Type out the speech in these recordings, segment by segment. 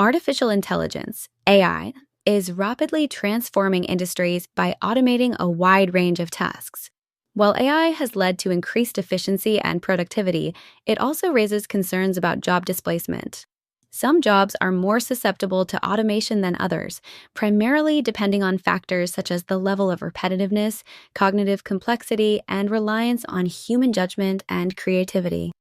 Artificial intelligence, AI, is rapidly transforming industries by automating a wide range of tasks. While AI has led to increased efficiency and productivity, it also raises concerns about job displacement. Some jobs are more susceptible to automation than others, primarily depending on factors such as the level of repetitiveness, cognitive complexity, and reliance on human judgment and creativity.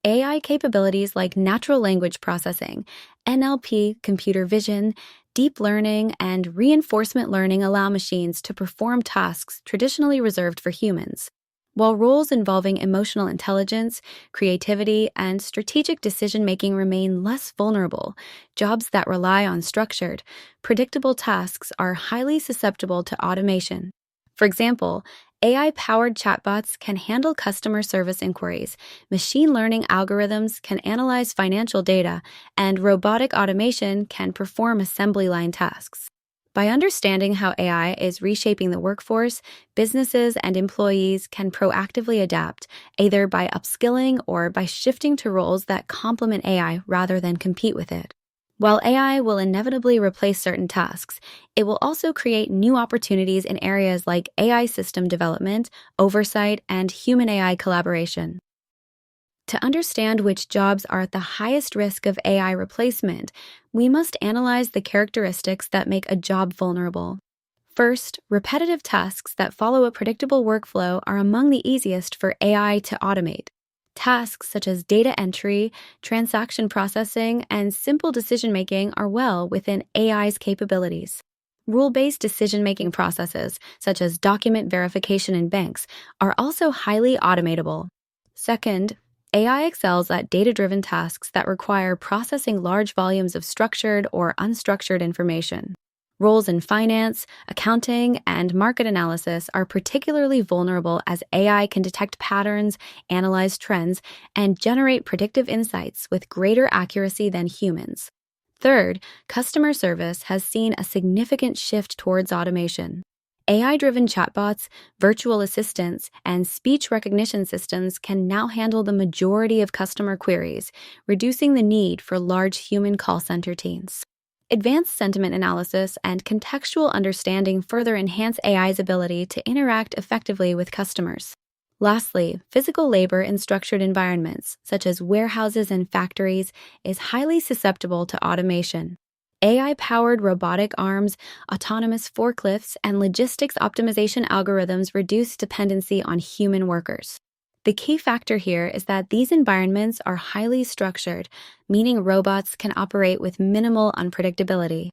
AI capabilities like natural language processing, NLP, computer vision, deep learning, and reinforcement learning allow machines to perform tasks traditionally reserved for humans. While roles involving emotional intelligence, creativity, and strategic decision-making remain less vulnerable, jobs that rely on structured, predictable tasks are highly susceptible to automation. For example, AI-powered chatbots can handle customer service inquiries, machine learning algorithms can analyze financial data, and robotic automation can perform assembly line tasks. By understanding how AI is reshaping the workforce, businesses and employees can proactively adapt, either by upskilling or by shifting to roles that complement AI rather than compete with it. While AI will inevitably replace certain tasks, it will also create new opportunities in areas like AI system development, oversight, and human-AI collaboration. To understand which jobs are at the highest risk of AI replacement, we must analyze the characteristics that make a job vulnerable. First, repetitive tasks that follow a predictable workflow are among the easiest for AI to automate. Tasks such as data entry, transaction processing, and simple decision-making are well within AI's capabilities. Rule-based decision-making processes, such as document verification in banks, are also highly automatable. Second, AI excels at data-driven tasks that require processing large volumes of structured or unstructured information. Roles in finance, accounting, and market analysis are particularly vulnerable as AI can detect patterns, analyze trends, and generate predictive insights with greater accuracy than humans. Third, customer service has seen a significant shift towards automation. AI-driven chatbots, virtual assistants, and speech recognition systems can now handle the majority of customer queries, reducing the need for large human call center teams. Advanced sentiment analysis and contextual understanding further enhance AI's ability to interact effectively with customers. Lastly, physical labor in structured environments, such as warehouses and factories, is highly susceptible to automation. AI-powered robotic arms, autonomous forklifts, and logistics optimization algorithms reduce dependency on human workers. The key factor here is that these environments are highly structured, meaning robots can operate with minimal unpredictability.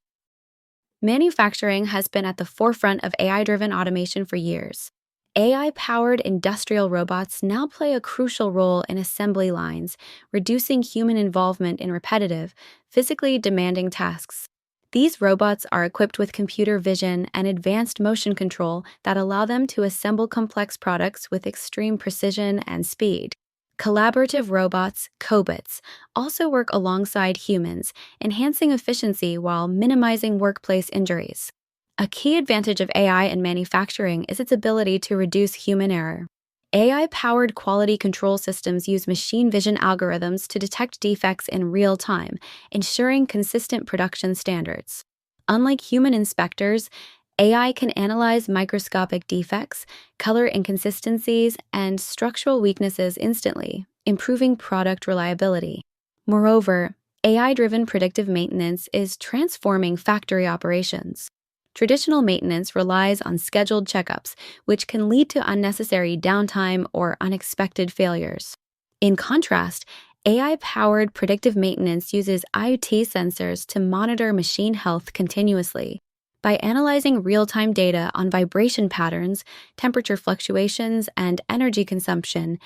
Manufacturing has been at the forefront of AI-driven automation for years. AI-powered industrial robots now play a crucial role in assembly lines, reducing human involvement in repetitive, physically demanding tasks. These robots are equipped with computer vision and advanced motion control that allow them to assemble complex products with extreme precision and speed. Collaborative robots, cobots, also work alongside humans, enhancing efficiency while minimizing workplace injuries. A key advantage of AI in manufacturing is its ability to reduce human error. AI-powered quality control systems use machine vision algorithms to detect defects in real time, ensuring consistent production standards. Unlike human inspectors, AI can analyze microscopic defects, color inconsistencies, and structural weaknesses instantly, improving product reliability. Moreover, AI-driven predictive maintenance is transforming factory operations. Traditional maintenance relies on scheduled checkups, which can lead to unnecessary downtime or unexpected failures. In contrast, AI-powered predictive maintenance uses IoT sensors to monitor machine health continuously. By analyzing real-time data on vibration patterns, temperature fluctuations, and energy consumption,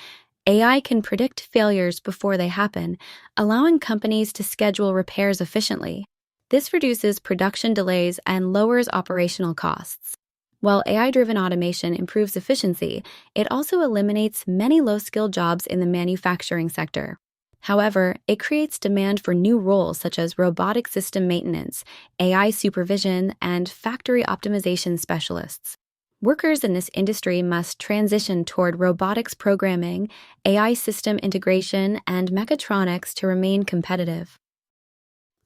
AI can predict failures before they happen, allowing companies to schedule repairs efficiently. This reduces production delays and lowers operational costs. While AI-driven automation improves efficiency, it also eliminates many low-skilled jobs in the manufacturing sector. However, it creates demand for new roles such as robotic system maintenance, AI supervision, and factory optimization specialists. Workers in this industry must transition toward robotics programming, AI system integration, and mechatronics to remain competitive.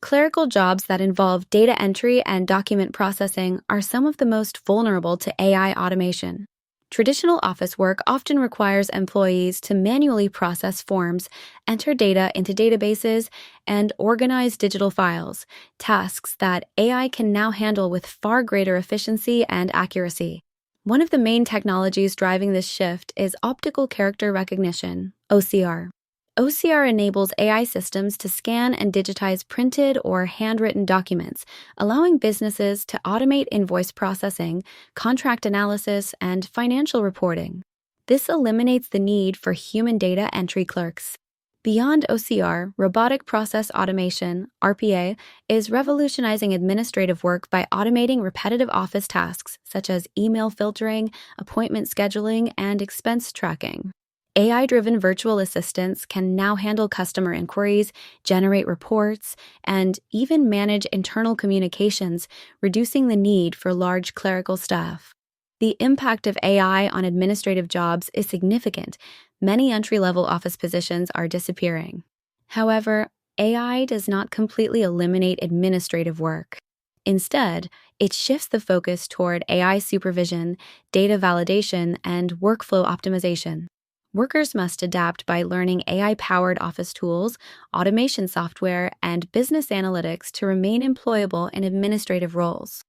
Clerical jobs that involve data entry and document processing are some of the most vulnerable to AI automation. Traditional office work often requires employees to manually process forms, enter data into databases, and organize digital files, tasks that AI can now handle with far greater efficiency and accuracy. One of the main technologies driving this shift is optical character recognition, OCR. OCR enables AI systems to scan and digitize printed or handwritten documents, allowing businesses to automate invoice processing, contract analysis, and financial reporting. This eliminates the need for human data entry clerks. Beyond OCR, robotic process automation, RPA, is revolutionizing administrative work by automating repetitive office tasks such as email filtering, appointment scheduling, and expense tracking. AI-driven virtual assistants can now handle customer inquiries, generate reports, and even manage internal communications, reducing the need for large clerical staff. The impact of AI on administrative jobs is significant. Many entry-level office positions are disappearing. However, AI does not completely eliminate administrative work. Instead, it shifts the focus toward AI supervision, data validation, and workflow optimization. Workers must adapt by learning AI-powered office tools, automation software, and business analytics to remain employable in administrative roles.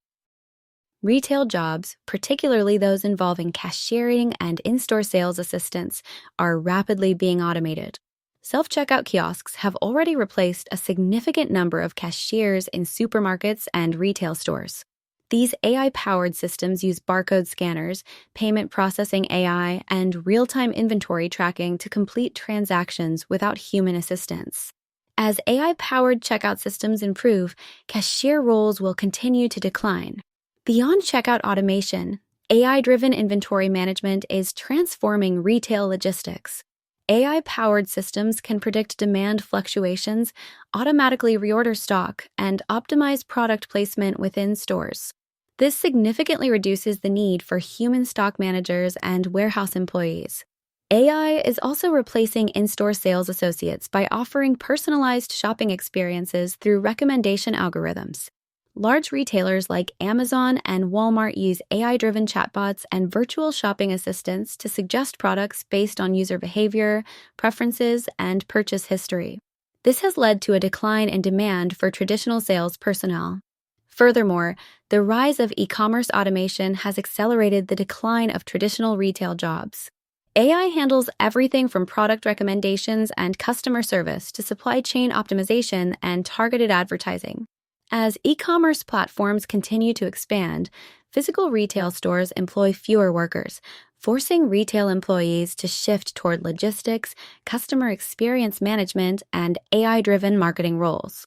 Retail jobs, particularly those involving cashiering and in-store sales assistants, are rapidly being automated. Self-checkout kiosks have already replaced a significant number of cashiers in supermarkets and retail stores. These AI-powered systems use barcode scanners, payment processing AI, and real-time inventory tracking to complete transactions without human assistance. As AI-powered checkout systems improve, cashier roles will continue to decline. Beyond checkout automation, AI-driven inventory management is transforming retail logistics. AI-powered systems can predict demand fluctuations, automatically reorder stock, and optimize product placement within stores. This significantly reduces the need for human stock managers and warehouse employees. AI is also replacing in-store sales associates by offering personalized shopping experiences through recommendation algorithms. Large retailers like Amazon and Walmart use AI-driven chatbots and virtual shopping assistants to suggest products based on user behavior, preferences, and purchase history. This has led to a decline in demand for traditional sales personnel. Furthermore, the rise of e-commerce automation has accelerated the decline of traditional retail jobs. AI handles everything from product recommendations and customer service to supply chain optimization and targeted advertising. As e-commerce platforms continue to expand, physical retail stores employ fewer workers, forcing retail employees to shift toward logistics, customer experience management, and AI-driven marketing roles.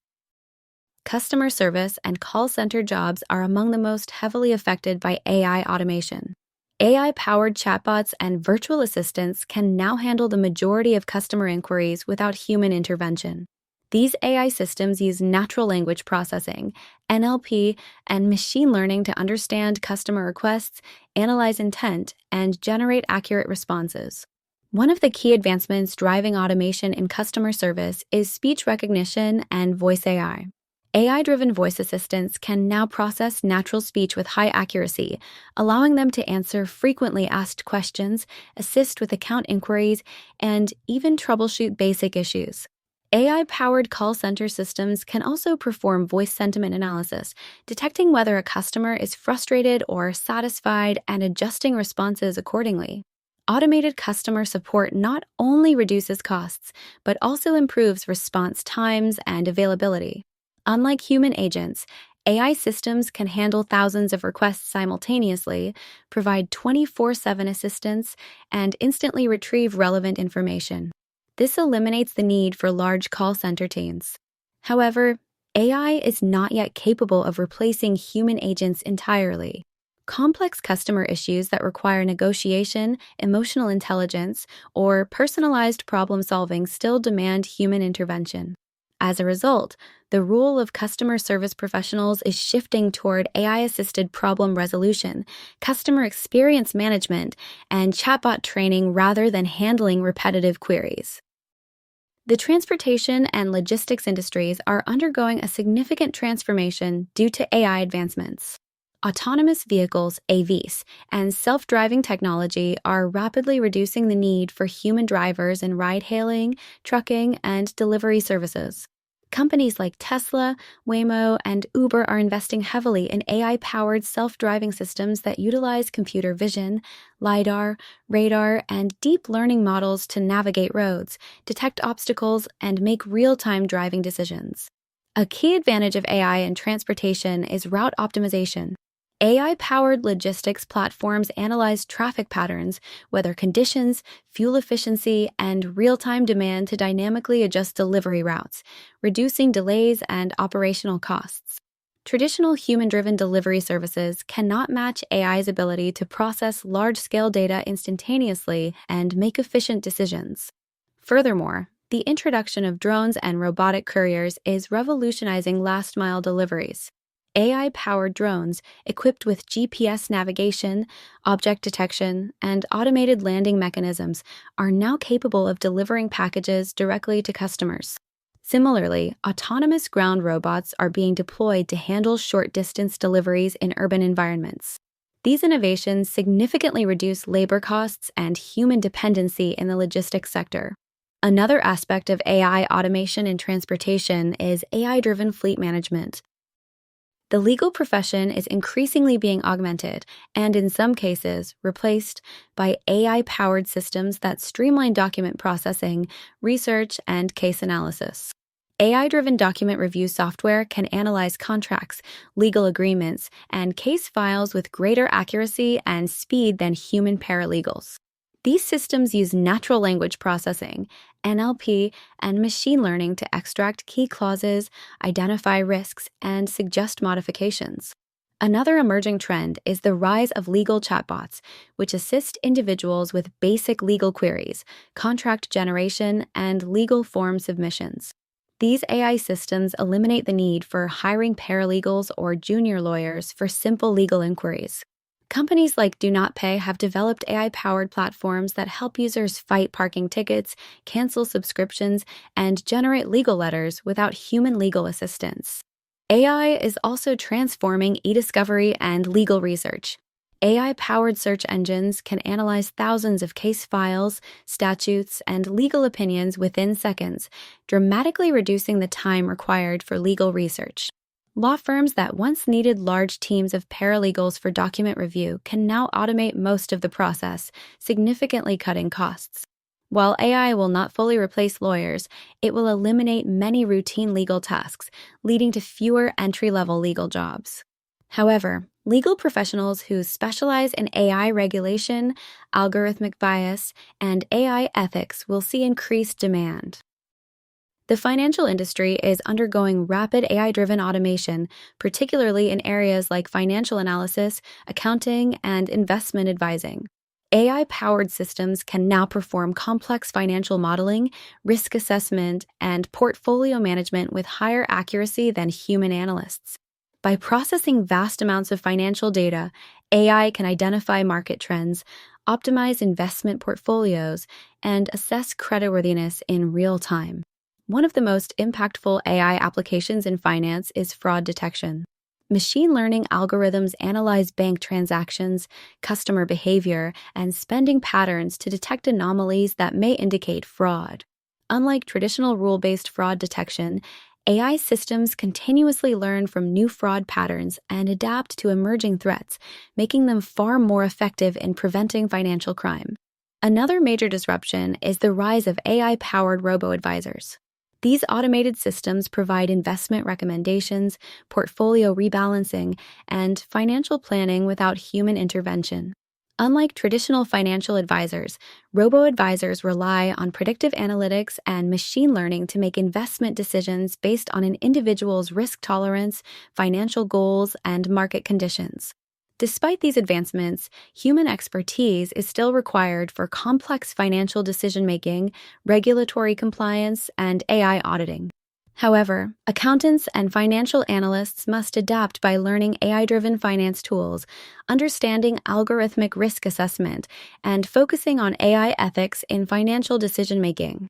Customer service and call center jobs are among the most heavily affected by AI automation. AI-powered chatbots and virtual assistants can now handle the majority of customer inquiries without human intervention. These AI systems use natural language processing, NLP, and machine learning to understand customer requests, analyze intent, and generate accurate responses. One of the key advancements driving automation in customer service is speech recognition and voice AI. AI-driven voice assistants can now process natural speech with high accuracy, allowing them to answer frequently asked questions, assist with account inquiries, and even troubleshoot basic issues. AI-powered call center systems can also perform voice sentiment analysis, detecting whether a customer is frustrated or satisfied and adjusting responses accordingly. Automated customer support not only reduces costs, but also improves response times and availability. Unlike human agents, AI systems can handle thousands of requests simultaneously, provide 24/7 assistance, and instantly retrieve relevant information. This eliminates the need for large call center teams. However, AI is not yet capable of replacing human agents entirely. Complex customer issues that require negotiation, emotional intelligence, or personalized problem-solving still demand human intervention. As a result, the role of customer service professionals is shifting toward AI-assisted problem resolution, customer experience management, and chatbot training rather than handling repetitive queries. The transportation and logistics industries are undergoing a significant transformation due to AI advancements. Autonomous vehicles, AVs, and self-driving technology are rapidly reducing the need for human drivers in ride-hailing, trucking, and delivery services. Companies like Tesla, Waymo, and Uber are investing heavily in AI-powered self-driving systems that utilize computer vision, LiDAR, radar, and deep learning models to navigate roads, detect obstacles, and make real-time driving decisions. A key advantage of AI in transportation is route optimization. AI-powered logistics platforms analyze traffic patterns, weather conditions, fuel efficiency, and real-time demand to dynamically adjust delivery routes, reducing delays and operational costs. Traditional human-driven delivery services cannot match AI's ability to process large-scale data instantaneously and make efficient decisions. Furthermore, the introduction of drones and robotic couriers is revolutionizing last-mile deliveries. AI-powered drones equipped with GPS navigation, object detection, and automated landing mechanisms are now capable of delivering packages directly to customers. Similarly, autonomous ground robots are being deployed to handle short-distance deliveries in urban environments. These innovations significantly reduce labor costs and human dependency in the logistics sector. Another aspect of AI automation in transportation is AI-driven fleet management. The legal profession is increasingly being augmented and, in some cases, replaced by AI-powered systems that streamline document processing, research, and case analysis. AI-driven document review software can analyze contracts, legal agreements, and case files with greater accuracy and speed than human paralegals. These systems use natural language processing, NLP, and machine learning to extract key clauses, identify risks, and suggest modifications. Another emerging trend is the rise of legal chatbots, which assist individuals with basic legal queries, contract generation, and legal form submissions. These AI systems eliminate the need for hiring paralegals or junior lawyers for simple legal inquiries. Companies like Do Not Pay have developed AI-powered platforms that help users fight parking tickets, cancel subscriptions, and generate legal letters without human legal assistance. AI is also transforming e-discovery and legal research. AI-powered search engines can analyze thousands of case files, statutes, and legal opinions within seconds, dramatically reducing the time required for legal research. Law firms that once needed large teams of paralegals for document review can now automate most of the process, significantly cutting costs. While AI will not fully replace lawyers, it will eliminate many routine legal tasks, leading to fewer entry-level legal jobs. However, legal professionals who specialize in AI regulation, algorithmic bias, and AI ethics will see increased demand. The financial industry is undergoing rapid AI-driven automation, particularly in areas like financial analysis, accounting, and investment advising. AI-powered systems can now perform complex financial modeling, risk assessment, and portfolio management with higher accuracy than human analysts. By processing vast amounts of financial data, AI can identify market trends, optimize investment portfolios, and assess creditworthiness in real time. One of the most impactful AI applications in finance is fraud detection. Machine learning algorithms analyze bank transactions, customer behavior, and spending patterns to detect anomalies that may indicate fraud. Unlike traditional rule-based fraud detection, AI systems continuously learn from new fraud patterns and adapt to emerging threats, making them far more effective in preventing financial crime. Another major disruption is the rise of AI-powered robo-advisors. These automated systems provide investment recommendations, portfolio rebalancing, and financial planning without human intervention. Unlike traditional financial advisors, robo-advisors rely on predictive analytics and machine learning to make investment decisions based on an individual's risk tolerance, financial goals, and market conditions. Despite these advancements, human expertise is still required for complex financial decision-making, regulatory compliance, and AI auditing. However, accountants and financial analysts must adapt by learning AI-driven finance tools, understanding algorithmic risk assessment, and focusing on AI ethics in financial decision-making.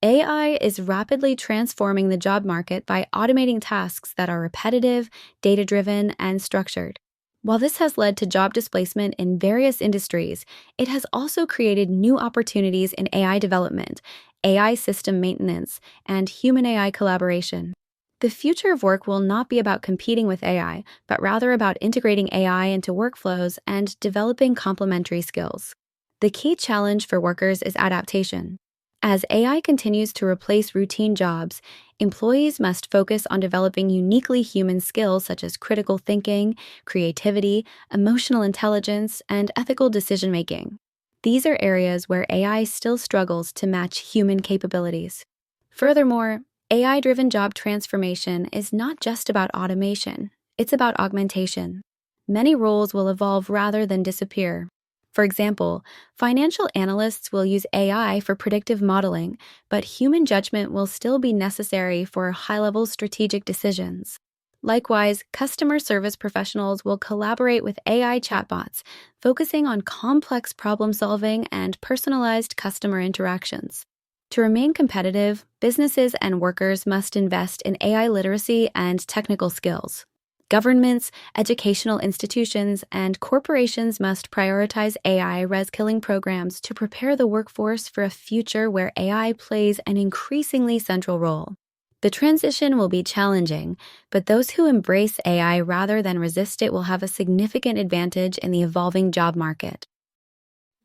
AI is rapidly transforming the job market by automating tasks that are repetitive, data driven, and structured. While this has led to job displacement in various industries, it has also created new opportunities in AI development, AI system maintenance, and human AI collaboration. The future of work will not be about competing with AI, but rather about integrating AI into workflows and developing complementary skills. The key challenge for workers is adaptation. As AI continues to replace routine jobs, employees must focus on developing uniquely human skills such as critical thinking, creativity, emotional intelligence, and ethical decision making. These are areas where AI still struggles to match human capabilities. Furthermore, AI driven job transformation is not just about automation, it's about augmentation. Many roles will evolve rather than disappear. For example, financial analysts will use AI for predictive modeling, but human judgment will still be necessary for high-level strategic decisions. Likewise, customer service professionals will collaborate with AI chatbots, focusing on complex problem-solving and personalized customer interactions. To remain competitive, businesses and workers must invest in AI literacy and technical skills. Governments, educational institutions, and corporations must prioritize AI reskilling programs to prepare the workforce for a future where AI plays an increasingly central role. The transition will be challenging, but those who embrace AI rather than resist it will have a significant advantage in the evolving job market.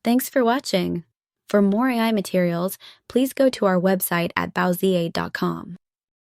Thanks for watching. For more AI materials, please go to our website at bauzier.com.